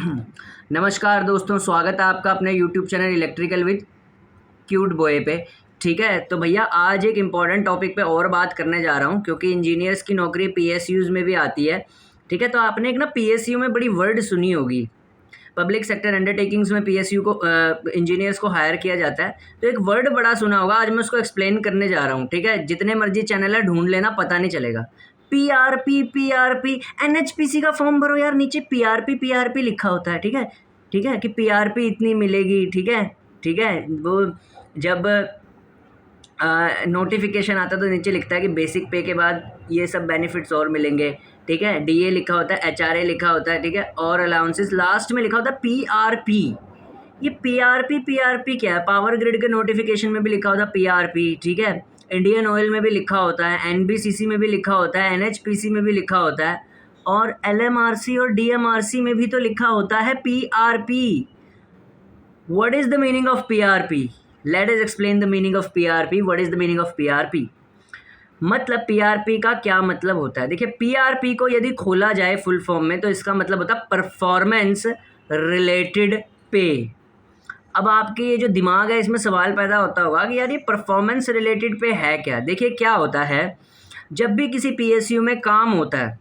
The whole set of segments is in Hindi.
नमस्कार दोस्तों, स्वागत है आपका अपने YouTube channel electrical with cute boy पे। ठीक है, तो भैया आज एक इम्पॉर्टेंट टॉपिक पे और बात करने जा रहा हूँ, क्योंकि इंजीनियर्स की नौकरी पीएसयूज़ में भी आती है। ठीक है, तो आपने एक ना पीएसयू में बड़ी वर्ड सुनी होगी, पब्लिक सेक्टर अंडरटेकिंग्स में पीएसयू को इंजीनियर्स को हायर किया जाता है। तो एक वर्ड बड़ा सुना होगा, आज मैं उसको एक्सप्लेन करने जा रहा हूँ। ठीक है, जितने मर्जी चैनल है ढूंढ लेना, पता नहीं चलेगा। पीआरपी एनएचपीसी का फॉर्म भरो यार, नीचे पीआरपी लिखा होता है। ठीक है कि पीआरपी इतनी मिलेगी। ठीक है, वो जब नोटिफिकेशन आता है तो नीचे लिखता है कि बेसिक पे के बाद ये सब बेनिफिट्स और मिलेंगे। ठीक है, डीए लिखा होता है, एचआरए लिखा होता है। ठीक है, और अलाउंसेस लास्ट में लिखा होता है पीआरपी। ये पीआरपी क्या है? पावर ग्रिड के नोटिफिकेशन में भी लिखा होता है पीआरपी। ठीक है, इंडियन ऑयल में भी लिखा होता है, एनबीसीसी में भी लिखा होता है, एनएचपीसी में भी लिखा होता है, और एलएमआरसी और डीएमआरसी में भी तो लिखा होता है PRP. What is the meaning of PRP? Let us explain the meaning of PRP. What is the meaning of PRP? मतलब पीआरपी का क्या मतलब होता है? देखिए, पीआरपी को यदि खोला जाए फुल फॉर्म में तो इसका मतलब होता है परफॉर्मेंस रिलेटेड पे। अब आपके ये जो दिमाग है इसमें सवाल पैदा होता होगा कि यार ये परफॉर्मेंस रिलेटेड पे है क्या? देखिए, क्या होता है, जब भी किसी पीएसयू में काम होता है,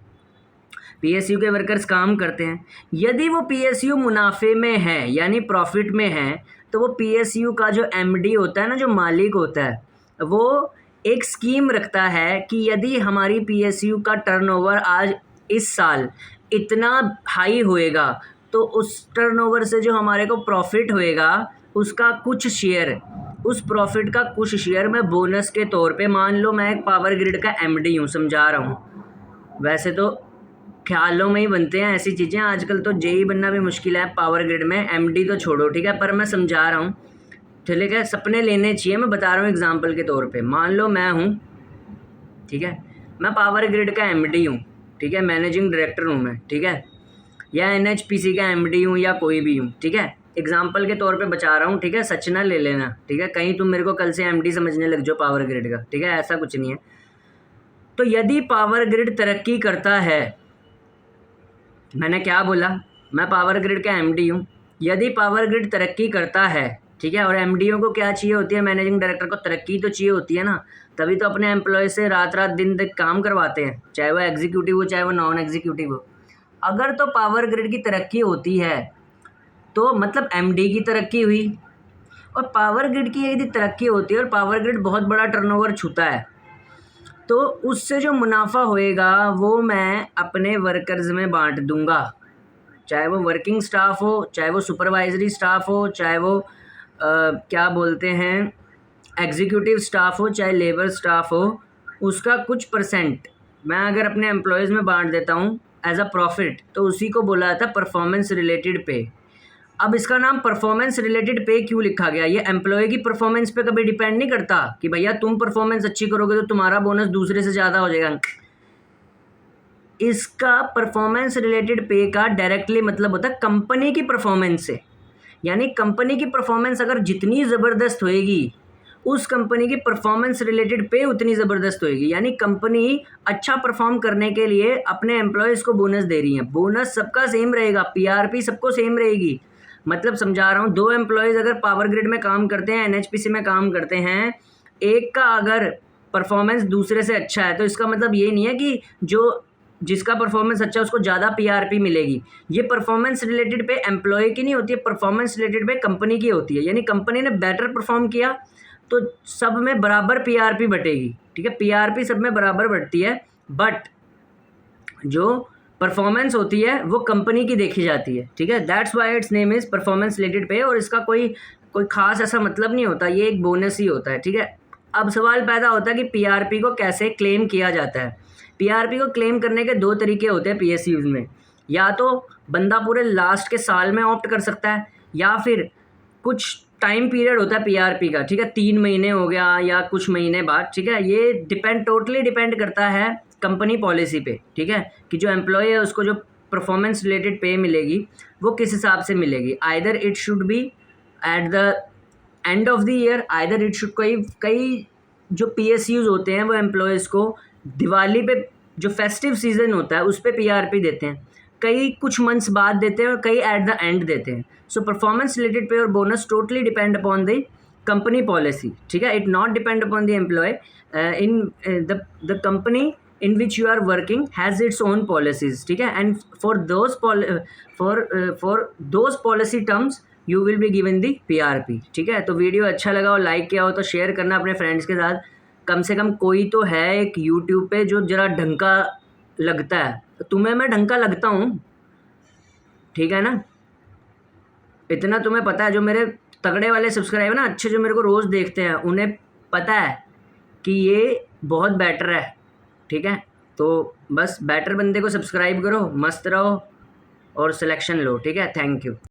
पीएसयू के वर्कर्स काम करते हैं, यदि वो पीएसयू मुनाफे में है यानी प्रॉफिट में है, तो वो पीएसयू का जो एमडी होता है ना, जो मालिक होता है, वो एक स्कीम रखता है कि यदि हमारी पीएसयू का टर्नओवर आज इस साल इतना हाई होएगा, तो उस टर्नओवर से जो हमारे को प्रॉफिट होएगा उसका कुछ शेयर, उस प्रॉफिट का कुछ शेयर मैं बोनस के तौर पे, मान लो मैं एक पावर ग्रिड का एमडी हूँ, समझा रहा हूँ, वैसे तो ख्यालों में ही बनते हैं ऐसी चीज़ें, आजकल तो जेई बनना भी मुश्किल है पावर ग्रिड में, एमडी तो छोड़ो। ठीक है, पर मैं समझा रहा हूँ, ठीक है, सपने लेने चाहिए, मैं बता रहा हूँ एग्जांपल के तौर पे। मान लो मैं हूँ, ठीक है, मैं पावर ग्रिड का एमडी हूँ, ठीक है, मैनेजिंग डायरेक्टर हूँ मैं, ठीक है, या एनएचपीसी का एमडी हूँ या कोई भी हूँ। ठीक है, एग्जांपल के तौर पे बचा रहा हूँ। ठीक है, सच ना ले लेना। ठीक है, कहीं तुम मेरे को कल से एमडी समझने लग जाओ पावर ग्रिड का। ठीक है, ऐसा कुछ नहीं है। तो यदि पावर ग्रिड तरक्की करता है, मैंने क्या बोला, मैं पावर ग्रिड का एमडी हूँ, यदि पावर ग्रिड तरक्की करता है, ठीक है, और एमडीओ को क्या चाहिए होती है, मैनेजिंग डायरेक्टर को तरक्की तो चाहिए होती है ना, तभी तो अपने एम्प्लॉय से रात रात दिन दिन काम करवाते हैं, चाहे वो एग्जीक्यूटिव हो चाहे वो नॉन एग्जीक्यूटिव हो। अगर तो पावर ग्रिड की तरक्की होती है तो मतलब एमडी की तरक्की हुई, और पावर ग्रिड की यदि तरक्की होती है और पावर ग्रिड बहुत बड़ा टर्नओवर छूता है, तो उससे जो मुनाफा होएगा वो मैं अपने वर्कर्स में बांट दूंगा, चाहे वो वर्किंग स्टाफ हो, चाहे वो सुपरवाइजरी स्टाफ हो, चाहे वो क्या बोलते हैं एग्जीक्यूटिव स्टाफ हो, चाहे लेबर स्टाफ हो, उसका कुछ परसेंट मैं अगर अपने एम्प्लॉयज़ में बांट देता हूँ एज अ प्रॉफिट, तो उसी को बोला जाता है परफॉर्मेंस रिलेटेड पे। अब इसका नाम परफॉर्मेंस रिलेटेड पे क्यों लिखा गया? ये एम्प्लॉय की परफॉर्मेंस पे कभी डिपेंड नहीं करता कि भैया तुम परफॉर्मेंस अच्छी करोगे तो तुम्हारा बोनस दूसरे से ज़्यादा हो जाएगा। इसका परफॉर्मेंस रिलेटेड पे का डायरेक्टली मतलब होता है कंपनी की परफॉर्मेंस से, यानी कंपनी की परफॉर्मेंस अगर जितनी ज़बरदस्त होएगी, उस कंपनी की परफॉर्मेंस रिलेटेड पे उतनी ज़बरदस्त होएगी। यानी कंपनी अच्छा परफॉर्म करने के लिए अपने एम्प्लॉयज़ को बोनस दे रही है, बोनस सबका सेम रहेगा, पीआरपी सबको सेम रहेगी। मतलब समझा रहा हूँ, दो एम्प्लॉयज़ अगर पावर ग्रिड में काम करते हैं, एनएचपीसी में काम करते हैं, एक का अगर परफॉर्मेंस दूसरे से अच्छा है, तो इसका मतलब ये नहीं है कि जो जिसका परफॉर्मेंस अच्छा है उसको ज़्यादा पीआरपी मिलेगी। ये परफॉर्मेंस रिलेटेड पे एम्प्लॉय की नहीं होती है, परफॉर्मेंस रिलेटेड पे कंपनी की होती है। यानी कंपनी ने बेटर परफॉर्म किया तो सब में बराबर पीआरपी बटेगी। ठीक है, पीआरपी सब में बराबर बढ़ती है, बट जो परफॉर्मेंस होती है वो कंपनी की देखी जाती है। ठीक है, that's why it's name is performance related पे, और इसका कोई खास ऐसा मतलब नहीं होता, ये एक बोनस ही होता है। ठीक है, अब सवाल पैदा होता है कि पीआरपी को कैसे क्लेम किया जाता है। पीआरपी को क्लेम करने के दो तरीके होते हैं पीएसयूज़ में, या तो बंदा पूरे लास्ट के साल में ऑप्ट कर सकता है, या फिर कुछ टाइम पीरियड होता है पीआरपी का। ठीक है, 3 महीने हो गया या कुछ महीने बाद। ठीक है, ये टोटली डिपेंड करता है कंपनी पॉलिसी पे। ठीक है, कि जो एम्प्लॉय है उसको जो परफॉर्मेंस रिलेटेड पे मिलेगी वो किस हिसाब से मिलेगी। Either it should be at the end of the year, either it should, कई जो पीएसयूज़ होते हैं वो एम्प्लॉयज़ को दिवाली पे जो फेस्टिव सीज़न होता है उस पर पीआरपी देते हैं, कई कुछ मंथ्स बाद देते हैं और कई एट द एंड देते हैं। सो परफॉर्मेंस रिलेटेड पे और bonus totally depend upon the company policy, ठीक है, it not depend upon the employee. In the company in which you are working has its own policies, ठीक है, and for those policy terms you will be given the PRP, ठीक है। तो वीडियो अच्छा लगा और लाइक किया हो तो शेयर करना अपने फ्रेंड्स के साथ। कम से कम कोई तो है एक यूट्यूब पे जो जरा ढंग का लगता है, तो तुम्हें मैं ढंग का लगता हूँ, ठीक है ना। इतना तुम्हें पता है, जो मेरे तगड़े वाले सब्सक्राइबर ना, अच्छे जो मेरे को रोज़ देखते हैं, उन्हें पता है कि ये बहुत बेटर है, ठीक है। तो बस बेटर बंदे को सब्सक्राइब करो, मस्त रहो और सिलेक्शन लो, ठीक है। Thank you.